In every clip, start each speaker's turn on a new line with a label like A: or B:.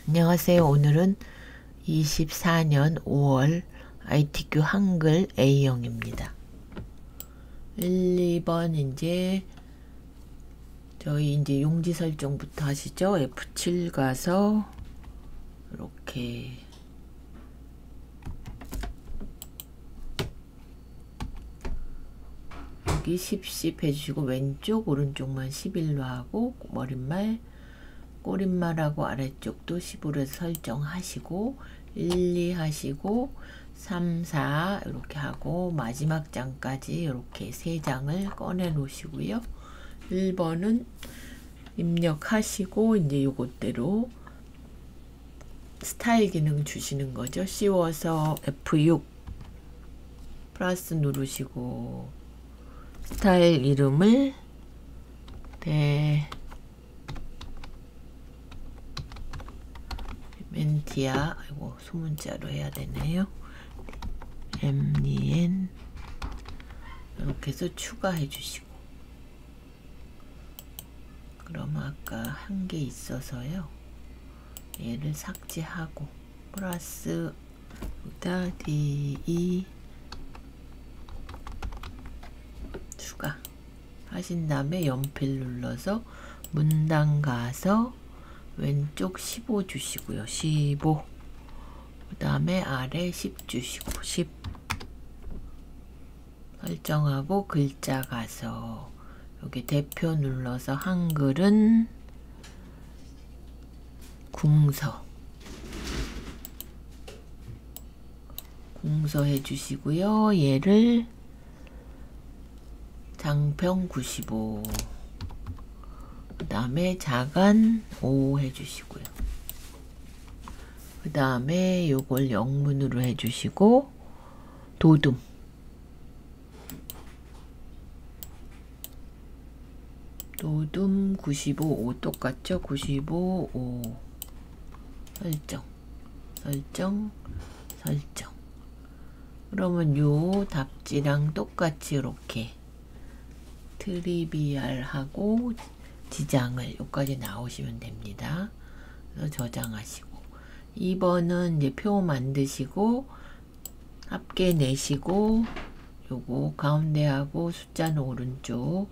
A: 안녕하세요. 오늘은 24년 5월 ITQ 한글 A형입니다. 1, 2번 이제 저희 이제 용지 설정부터 하시죠. F7 가서 이렇게 여기 10 해주시고 왼쪽 오른쪽만 11로 하고 머릿말 꼬릿말하고 아래쪽도 10으로 해서 설정하시고 1, 2 하시고 3, 4 이렇게 하고 마지막 장까지 이렇게 3장을 꺼내 놓으시고요. 1번은 입력하시고 이제 요것대로 스타일 기능 주시는 거죠. 씌워서 F6 플러스 누르시고 스타일 이름을 멘티아, 아이고 소문자로 해야 되네요. MNN 이렇게 해서 추가해 주시고, 그럼 아까 한 개 있어서요 얘를 삭제하고 플러스 DE 추가 하신 다음에 연필 눌러서 문단 가서 왼쪽 15 주시고요. 15. 그 다음에 아래 10 주시고 10 설정하고 글자 가서 여기 대표 눌러서 한글은 궁서 해주시고요. 얘를 장평 95, 그 다음에 자간 5 해주시고요. 그 다음에 요걸 영문으로 해주시고 도둠 도둠 95, 5 똑같죠? 95, 5 설정 그러면 요 답지랑 똑같이 이렇게 트리비알하고 지장을 여기까지 나오시면 됩니다. 그래서 저장하시고 2번은 이제 표 만드시고 합계 내시고 요거 가운데하고 숫자는 오른쪽,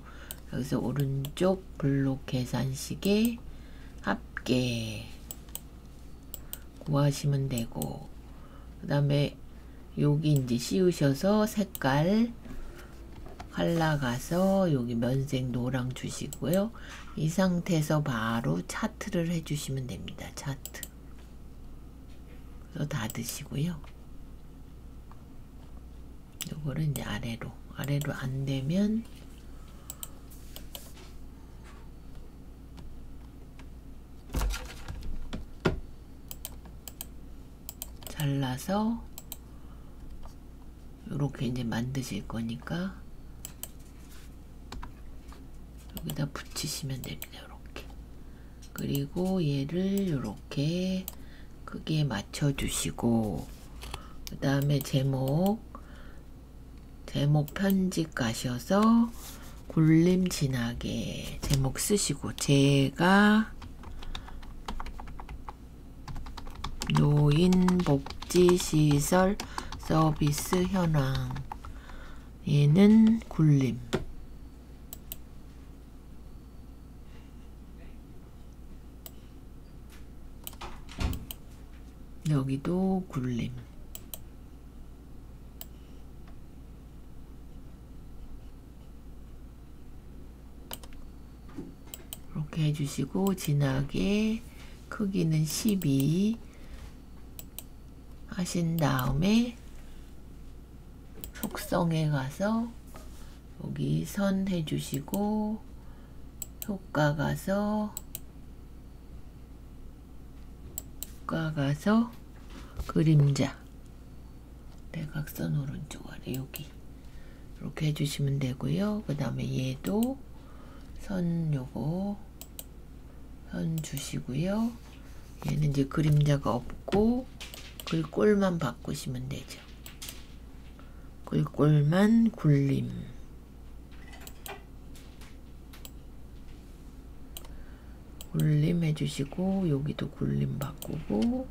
A: 여기서 오른쪽 블록 계산식에 합계 구하시면 되고, 그 다음에 여기 이제 씌우셔서 색깔 컬러 가서 여기 면색 노랑 주시고요. 이 상태에서 바로 차트를 해주시면 됩니다. 차트. 그래서 닫으시고요. 요거를 이제 아래로 안 되면 잘라서 요렇게 이제 만드실 거니까 여기다 붙이시면 됩니다. 이렇게. 그리고 얘를 이렇게 크기에 맞춰 주시고, 그 다음에 제목 편집 가셔서 굴림 진하게 제목 쓰시고, 제가 노인복지시설 서비스 현황, 얘는 굴림, 여기도 굴림. 이렇게 해주시고 진하게 크기는 12 하신 다음에 속성에 가서 여기 선 해주시고 효과 가서 그림자 대각선 오른쪽 아래 여기 이렇게 해주시면 되고요. 그 다음에 얘도 선 요거 선 주시고요. 얘는 이제 그림자가 없고 글꼴만 바꾸시면 되죠. 글꼴만 굴림. 굴림 해주시고 여기도 굴림 바꾸고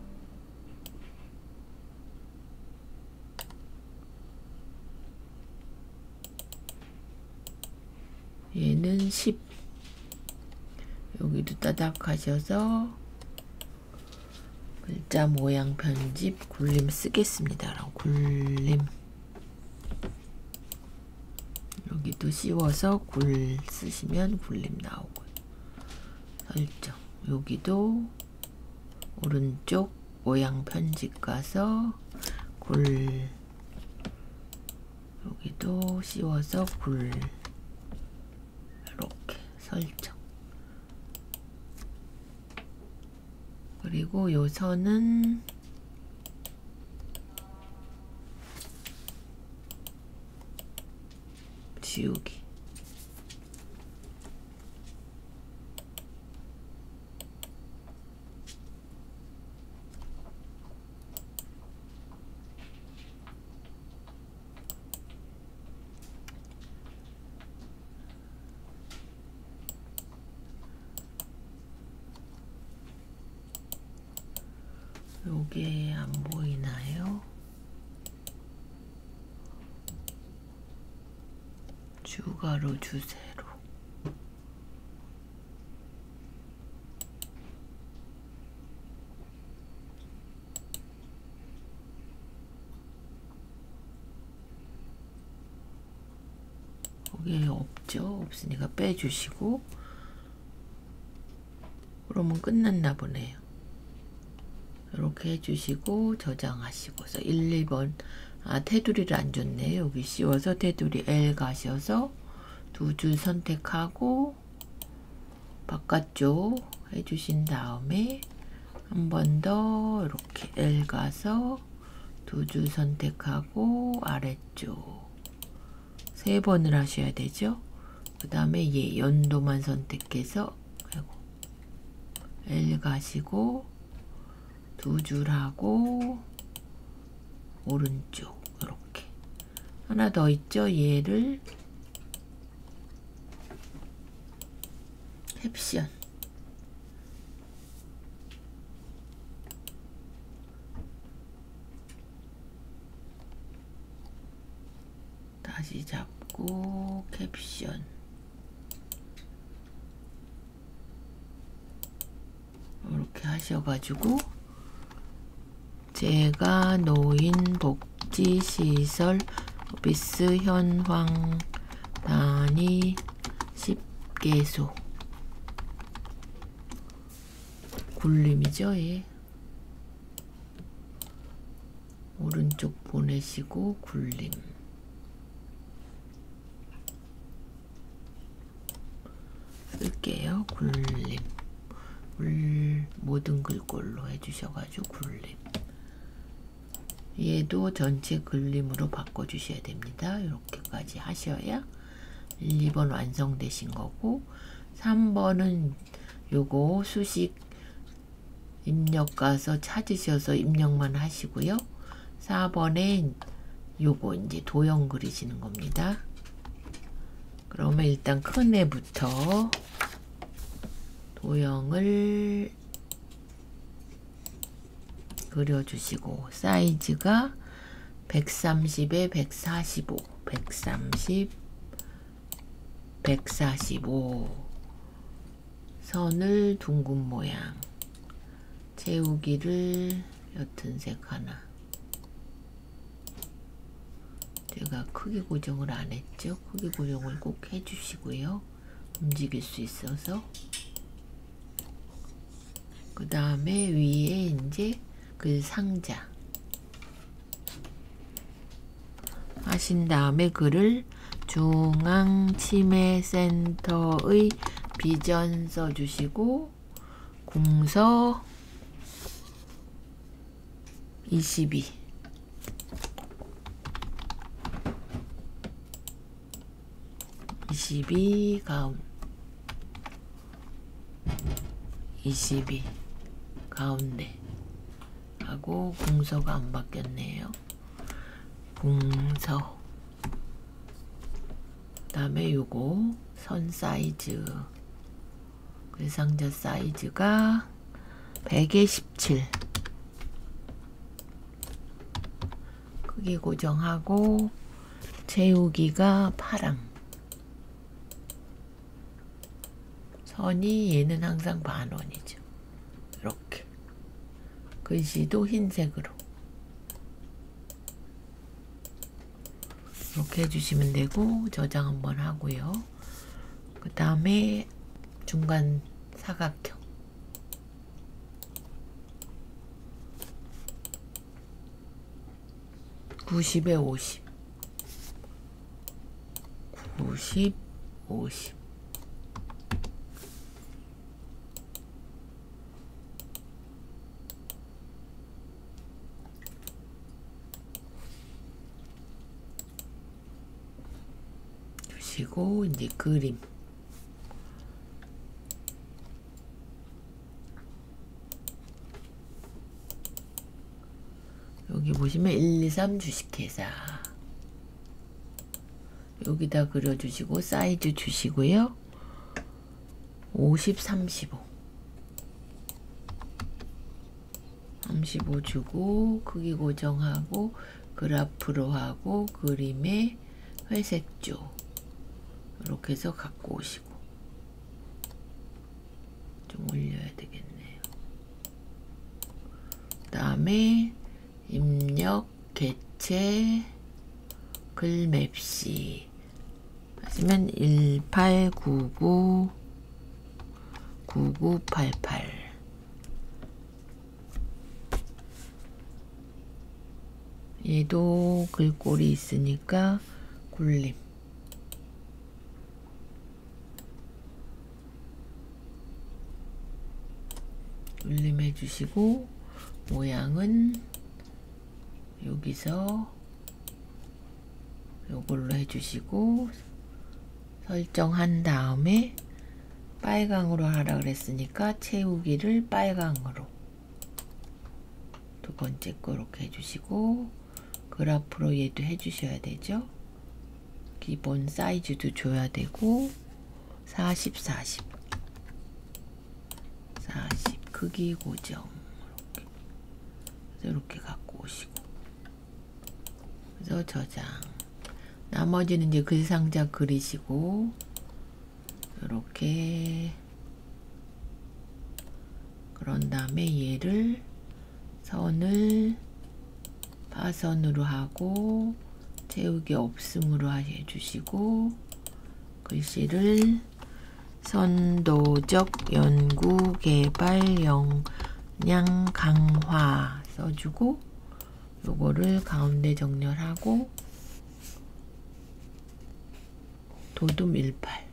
A: 얘는 10 여기도 따닥 하셔서 글자 모양 편집 굴림 쓰겠습니다. 굴림 여기도 씌워서 굴 쓰시면 굴림 나오고요. 설정 여기도 오른쪽 모양 편집 가서 굴 여기도 씌워서 굴 이렇게 설정 그리고 요 선은 지우기 요게 안 보이나요? 주가로 주세로 거기에 없죠? 없으니까 빼주시고 그러면 끝났나 보네요. 이렇게 해주시고 저장하시고서 1, 2번 테두리를 안 줬네요. 여기 씌워서 테두리 L 가셔서 두 줄 선택하고 바깥쪽 해주신 다음에 한 번 더 이렇게 L 가서 두 줄 선택하고 아래쪽 3번을 하셔야 되죠. 그 다음에 얘 연도만 선택해서 L 가시고 두 줄 하고 오른쪽 이렇게 하나 더 있죠. 얘를 캡션 다시 잡고 캡션 이렇게 하셔가지고 제가 노인복지시설 오피스 현황 단위 10개소 굴림이죠. 예. 오른쪽 보내시고 굴림 쓸게요. 굴림 모든 글꼴로 해주셔가지고 굴림 얘도 전체 글림으로 바꿔주셔야 됩니다. 이렇게까지 하셔야 1, 2번 완성되신 거고 3번은 요거 수식 입력 가서 찾으셔서 입력만 하시고요. 4번에 요거 이제 도형 그리시는 겁니다. 그러면 일단 큰 애부터 도형을 그려주시고 사이즈가 130에 145 130 145 선을 둥근 모양 채우기를 옅은 색 하나 제가 크기 고정을 안 했죠. 크기 고정을 꼭 해주시고요. 움직일 수 있어서 그 다음에 위에 이제 그 상자 하신 다음에 글을 중앙치매센터의 비전 써주시고 공서 22 22 가운데 하고 공서가 안 바뀌었네요. 공서 그 다음에 요거 선 사이즈 그 상자 사이즈가 100에 17. 크기 고정하고 채우기가 파랑. 선이 얘는 항상 10,000원이죠. 이렇게. 글씨도 흰색으로. 이렇게 해주시면 되고 저장 한번 하고요. 그 다음에 중간 사각형. (90에 50) 90, 50. 주시고 이제 그림. 여기 보시면 123 주식회사. 여기다 그려주시고 사이즈 주시고요. 50, 35. 35 주고 크기 고정하고 그래프로 하고 그림에 회색조 이렇게 해서 갖고 오시고 좀 올려야 되겠네요. 그 다음에 입력, 개체, 글맵시 하시면 1899-9988 얘도 글꼴이 있으니까 굴림 해주시고 모양은 여기서 요걸로 해주시고 설정한 다음에 빨강으로 하라 그랬으니까 채우기를 빨강으로 두 번째 거 이렇게 해주시고 그래프로 얘도 해주셔야 되죠. 기본 사이즈도 줘야 되고 40, 40 크기 고정 이렇게 갖고 오시고 그래서 저장. 나머지는 이제 글상자 그리시고 이렇게 그런 다음에 얘를 선을 파선으로 하고 채우기 없음으로 해주시고 글씨를 선도적 연구 개발 역량 강화 써주고 요거를 가운데 정렬하고 도둠 18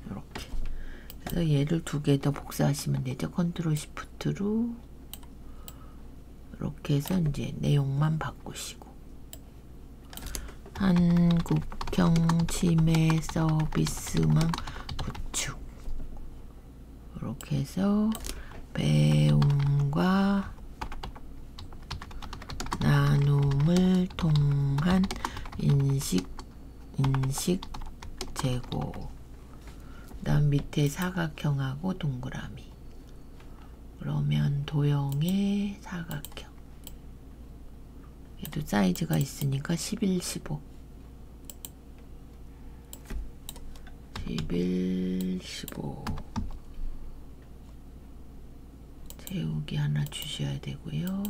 A: 이렇게 그래서 얘를 두 개 더 복사하시면 되죠. 컨트롤 시프트로 이렇게 해서 이제 내용만 바꾸시고 한국형 치매 서비스망 구축 이렇게 해서 배움과 나눔을 통한 인식 제고. 그 다음 밑에 사각형하고 동그라미. 그러면 도형의 사각형. 얘도 사이즈가 있으니까 11, 15. 11, 15. 채우기 하나 주셔야 되고요.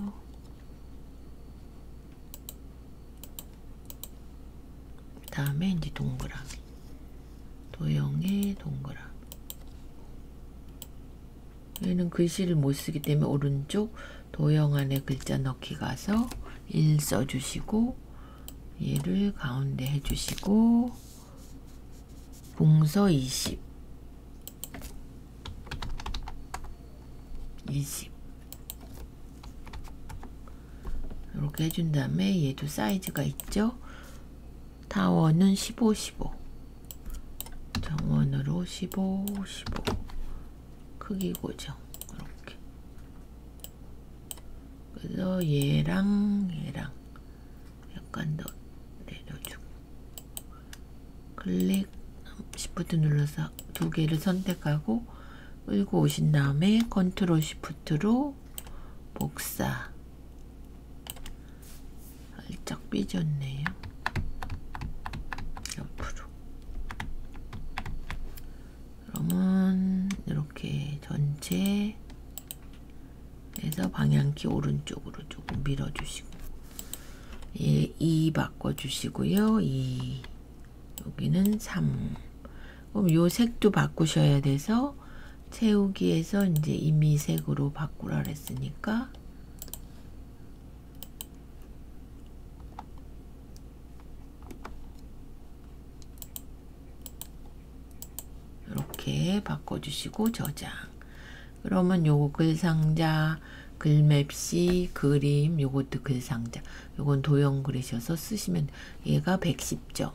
A: 그 다음에 이제 동그라미. 도형의 동그라미. 얘는 글씨를 못 쓰기 때문에 오른쪽 도형 안에 글자 넣기 가서 1 써주시고 얘를 가운데 해주시고 봉서 20 이렇게 해준 다음에 얘도 사이즈가 있죠. 타원은 15, 15 정원으로 15, 15 크기 고정 이렇게 그래서 얘랑 약간 더 내려주고 클릭 시프트 눌러서 두 개를 선택하고 끌고 오신 다음에 컨트롤 시프트로 복사. 살짝 삐졌네요. 옆으로. 그러면 이렇게 전체 해서 방향키 오른쪽으로 조금 밀어주시고, 예, 2 바꿔주시고요. 2 여기는 3. 그럼 요 색도 바꾸셔야 돼서 채우기에서 이제 이미 색으로 바꾸라 그랬으니까 이렇게 바꿔주시고 저장. 그러면 요거 글상자, 글맵시, 그림, 요것도 글상자. 요건 도형 그리셔서 쓰시면 얘가 110점.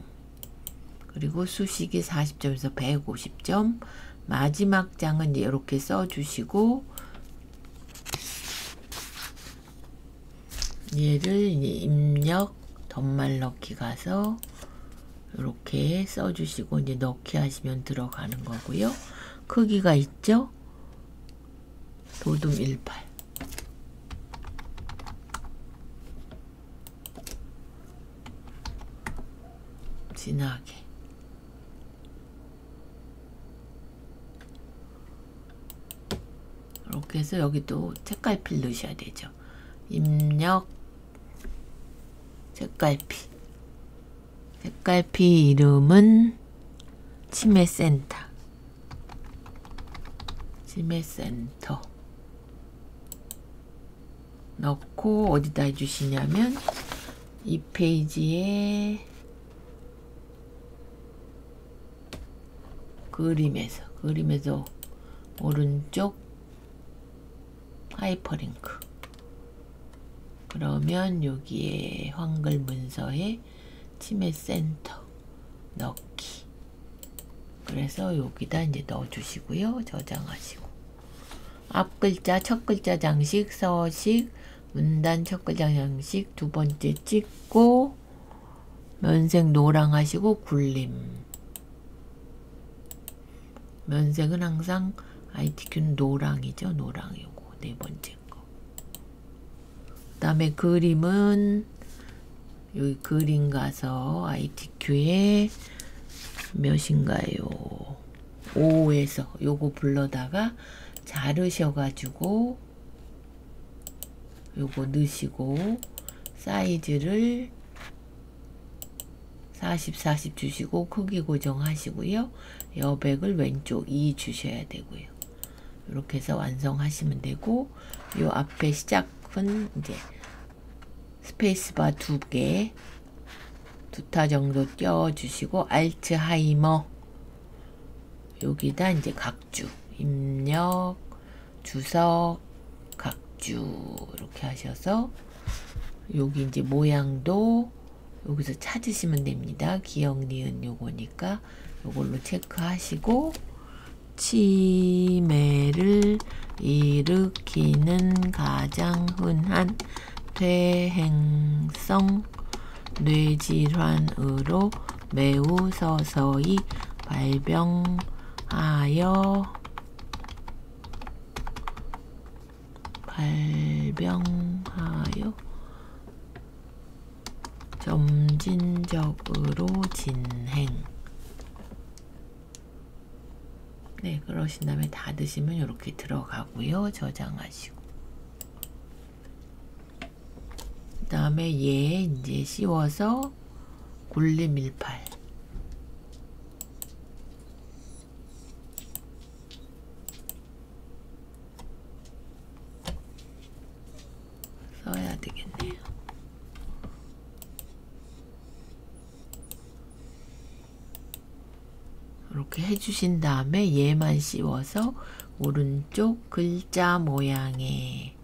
A: 그리고 수식이 40점에서 150점. 마지막 장은 이제 이렇게 써주시고 얘를 이제 입력 덧말 넣기 가서 이렇게 써주시고 이제 넣기 하시면 들어가는 거고요. 크기가 있죠? 도둠 18. 진하게. 이렇게 해서 여기 또 책갈피를 넣으셔야 되죠. 입력 책갈피. 책갈피 이름은 치매센터. 치매센터. 넣고 어디다 해주시냐면 이 페이지에 그림에서 오른쪽 하이퍼링크. 그러면 여기에 한글 문서에 치매센터 넣기. 그래서 여기다 이제 넣어주시고요. 저장하시고. 앞 글자, 첫 글자 장식, 서식, 문단 첫 글자 장식 두 번째 찍고 면색 노랑 하시고 굴림. 면색은 항상 ITQ는 노랑이죠. 노랑 요거 네 번째 거. 그 다음에 그림은 여기 그림 가서 ITQ에 몇인가요? 5에서 요거 불러다가 자르셔가지고 요거 넣으시고 사이즈를 40, 40 주시고 크기 고정하시고요. 여백을 왼쪽 2 주셔야 되고요. 이렇게 해서 완성하시면 되고 요 앞에 시작은 이제 스페이스바 2개 2타 정도 띄워주시고 알츠하이머 여기다 이제 각주 입력 주석 각주 이렇게 하셔서 여기 이제 모양도 여기서 찾으시면 됩니다. 기억 니은 요거니까 요걸로 체크하시고 치매를 일으키는 가장 흔한 퇴행성 뇌질환으로 매우 서서히 발병하여 점진적으로 진행. 네, 그러신 다음에 닫으시면 이렇게 들어가고요. 저장하시고. 그 다음에 얘 이제 씌워서 굴림 18. 써야 되겠네요. 이렇게 해주신 다음에 얘만 씌워서 오른쪽 글자 모양에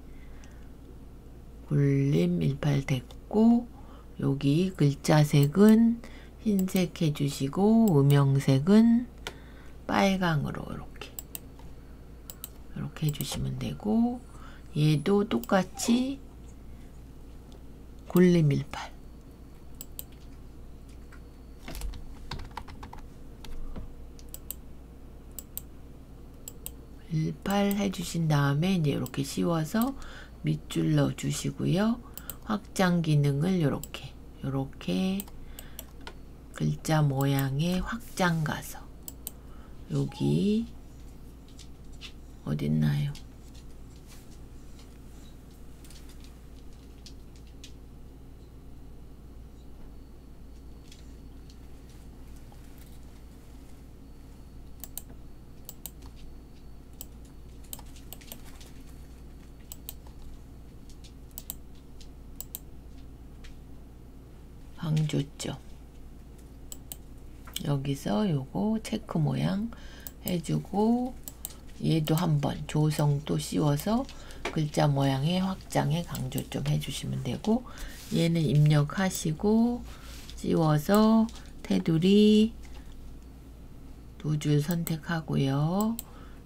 A: 굴림 18 됐고 여기 글자색은 흰색 해주시고 음영색은 빨강으로 이렇게 해주시면 되고 얘도 똑같이 굴림 18. 해주신 다음에 이제 이렇게 씌워서 밑줄 넣어 주시고요. 확장 기능을 이렇게 글자 모양의 확장 가서 여기 어딨나요? 강조점 여기서 요거 체크 모양 해주고 얘도 한번 조성도 씌워서 글자 모양의 확장에 강조점 해주시면 되고 얘는 입력하시고 씌워서 테두리 2줄 선택하고요.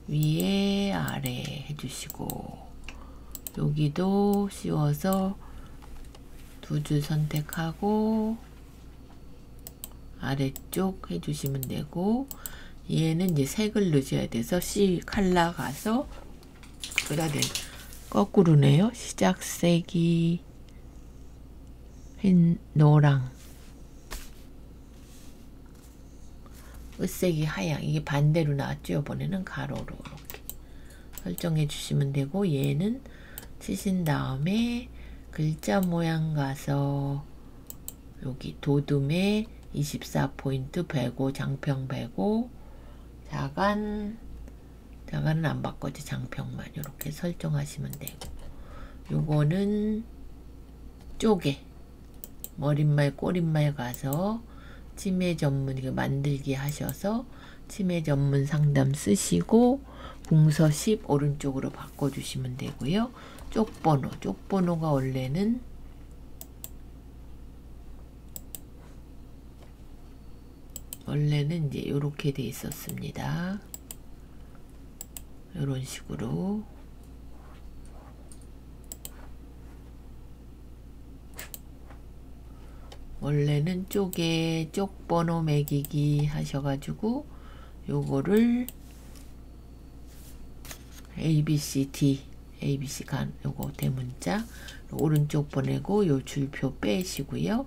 A: 위에 아래 해주시고 여기도 씌워서 2줄 선택하고 아래쪽 해주시면 되고 얘는 이제 색을 넣으셔야 돼서 C 컬러 가서 그라덴 거꾸로네요. 시작색이 흰 노랑 끝색이 하양 이게 반대로 나왔죠. 이번에는 가로로 이렇게 설정해 주시면 되고 얘는 치신 다음에 글자 모양 가서 여기 도둠에 24포인트 105 장평 105 자간은 안 바꿔지 장평만 이렇게 설정하시면 되고 요거는 쪼개 머릿말 꼬릿말 가서 치매 전문 이거 만들기 하셔서 치매 전문 상담 쓰시고 궁서 10 오른쪽으로 바꿔주시면 되고요. 쪽번호가 원래는 이제 이렇게 돼 있었습니다. 이런 식으로 원래는 쪽번호 매기기 하셔가지고 요거를 ABC 간 요거 대문자 오른쪽 보내고 요 줄표 빼시고요.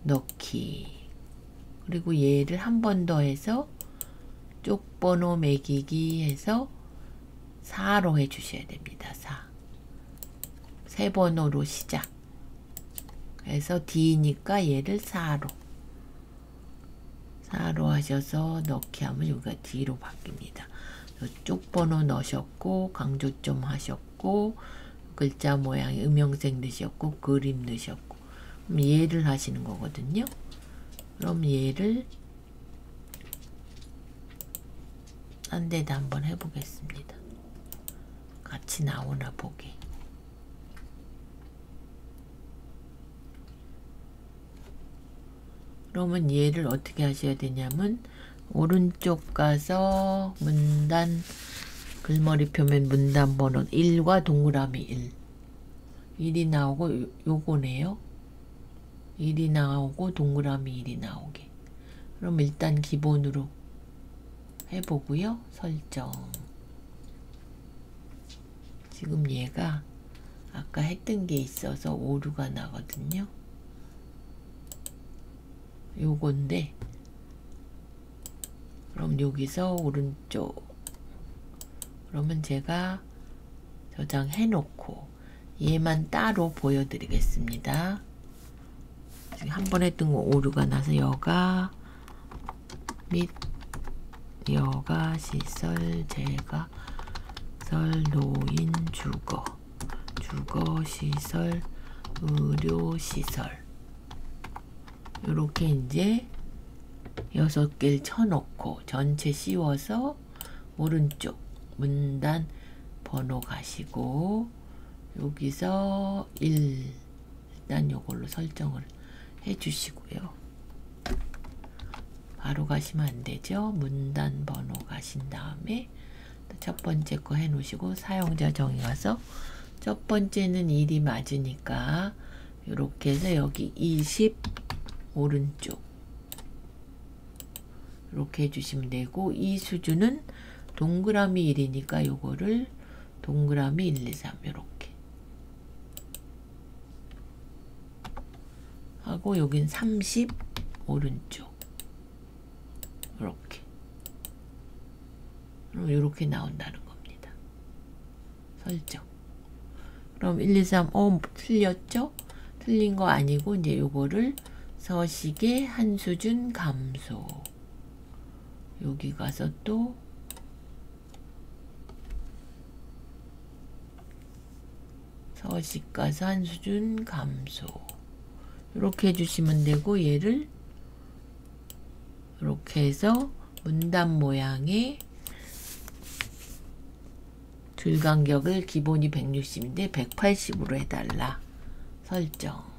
A: 넣기 그리고 얘를 한 번 더 해서 쪽번호 매기기 해서 4로 해주셔야 됩니다. 4 세 번호로 시작 해서 D니까 얘를 4로 하셔서 넣기 하면 여기가 D로 바뀝니다. 쪽번호 넣으셨고 강조점 하셨고 글자 모양에 음영색 넣으셨고 그림 넣으셨고 그럼 얘를 하시는 거거든요. 그럼 얘를 딴 데다 한번 해보겠습니다. 같이 나오나 보게. 그러면 얘를 어떻게 하셔야 되냐면 오른쪽 가서 문단 글머리 표면 문단 번호 1과 동그라미 1이 나오고 요거네요. 1이 나오고 동그라미 1이 나오게. 그럼 일단 기본으로 해보고요. 설정. 지금 얘가 아까 했던 게 있어서 오류가 나거든요. 요건데 그럼 여기서 오른쪽 그러면 제가 저장해 놓고 얘만 따로 보여드리겠습니다. 지금 한 번 했던 거 오류가 나서 여가 및 여가 시설 재가 설 노인 주거 시설 의료 시설 요렇게 이제 6개를 쳐놓고 전체 씌워서 오른쪽 문단 번호 가시고 여기서 1 일단 요걸로 설정을 해 주시고요. 바로 가시면 안 되죠. 문단 번호 가신 다음에 첫 번째 거 해 놓으시고 사용자 정의 가서 첫 번째는 1이 맞으니까 이렇게 해서 여기 20 오른쪽 이렇게 해주시면 되고, 이 수준은 동그라미 1이니까 요거를 동그라미 1, 2, 3 이렇게 하고, 여긴 30 오른쪽 이렇게. 그럼 이렇게 나온다는 겁니다. 설정. 그럼 1, 2, 3, 틀렸죠? 틀린 거 아니고, 이제 요거를 서식의 한 수준 감소. 여기 가서 또 서식 가서 한 수준 감소. 이렇게 해주시면 되고, 얘를 이렇게 해서 문단 모양의 줄 간격을 기본이 160인데 180으로 해달라. 설정.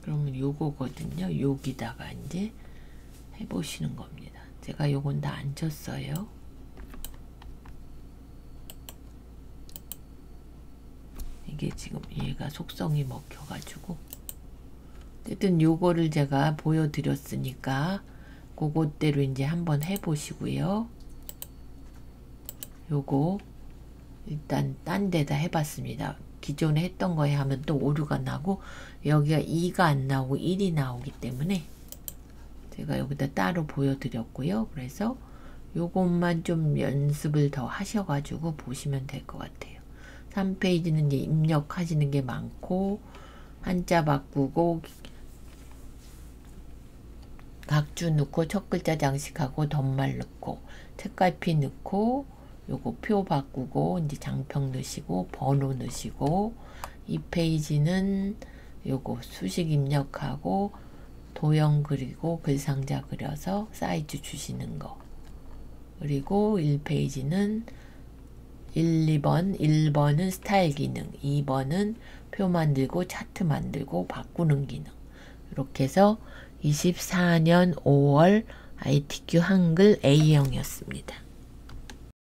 A: 그러면 요거거든요. 여기다가 이제 해보시는 겁니다. 제가 요건 다 안 쳤어요. 이게 지금 얘가 속성이 먹혀가지고. 어쨌든 요거를 제가 보여드렸으니까 그것대로 이제 한번 해보시고요. 요거 일단 딴 데다 해봤습니다. 기존에 했던 거에 하면 또 오류가 나고, 여기가 2가 안 나오고 1이 나오기 때문에 제가 여기다 따로 보여드렸고요. 그래서 요것만 좀 연습을 더 하셔가지고 보시면 될 것 같아요. 3페이지는 이제 입력하시는 게 많고, 한자 바꾸고 각주 넣고 첫 글자 장식하고 덧말 넣고 책갈피 넣고 요거 표 바꾸고 이제 장평 넣으시고 번호 넣으시고, 2페이지는 요거 수식 입력하고 도형 그리고 글상자 그려서 사이즈 주시는 거. 그리고 1페이지는 1번은 스타일 기능, 2번은 표 만들고 차트 만들고 바꾸는 기능. 이렇게 해서 24년 5월 ITQ 한글 A형이었습니다.